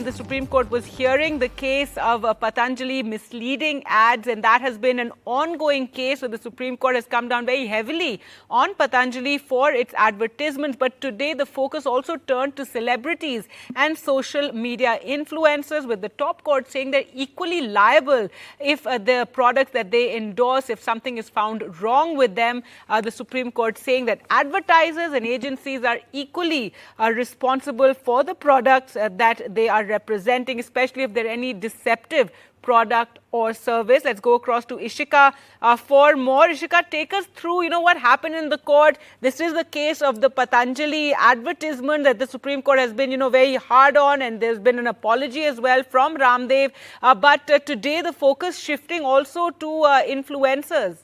the Supreme Court was hearing the case of Patanjali misleading ads, and that has been an ongoing case. So the Supreme Court has come down very heavily on Patanjali for its advertisements. But today the focus also turned to celebrities and social media influencers, with the top court saying they're equally liable if the products that they endorse, if something is found wrong with them. The Supreme Court saying that advertisers and agencies are equally responsible for the products that they are representing, especially if there are any deceptive product or service. Let's go across to Ishika for more. Ishika, take us through, what happened in the court. This is the case of the Patanjali advertisement that the Supreme Court has been, very hard on, and there's been an apology as well from Ramdev. But today the focus shifting also to influencers.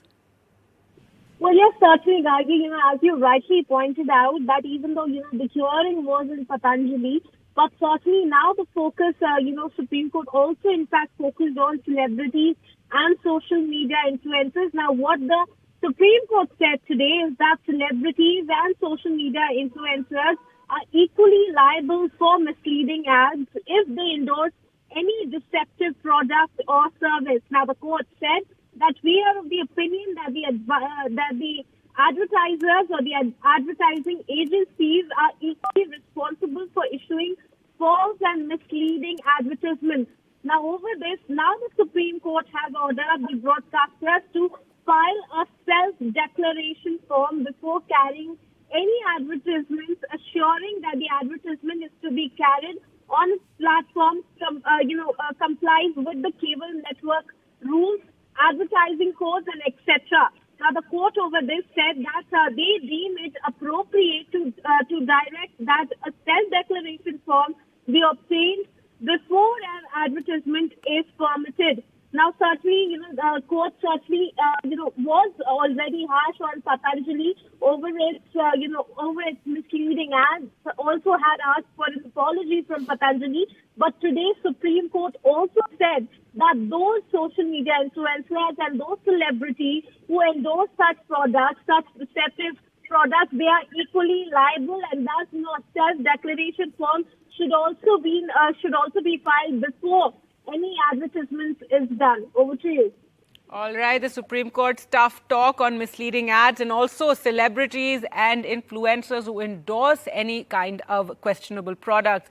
Well, yes, certainly, Gargi, as you rightly pointed out, that even though, the hearing was in Patanjali, but certainly now the focus, Supreme Court also, in fact, focused on celebrities and social media influencers. Now, what the Supreme Court said today is that celebrities and social media influencers are equally liable for misleading ads if they endorse any deceptive product or service. Now, the court said that we are of the opinion that the advertisers or the advertising agencies are equally responsible for issuing false and misleading advertisements. Now, over this, the Supreme Court has ordered the broadcasters to file a self-declaration form before carrying any advertisements, assuring that the advertisement is to be carried on platforms complies with the cable network rules, advertising codes, and etc. Now, the court over this said that they deem it appropriate to direct that a self-declaration form be obtained before an advertisement is permitted. Now, certainly, the court certainly, was already harsh on Patanjali over its misleading ads. Also had asked for an apology from Patanjali. But today, Supreme Court also said that those social media influencers and those celebrities who endorse such products, such deceptive products, they are equally liable, and thus, a self-declaration form should also be filed before any advertisement is done. Over to you. All right, the Supreme Court's tough talk on misleading ads, and also celebrities and influencers who endorse any kind of questionable products.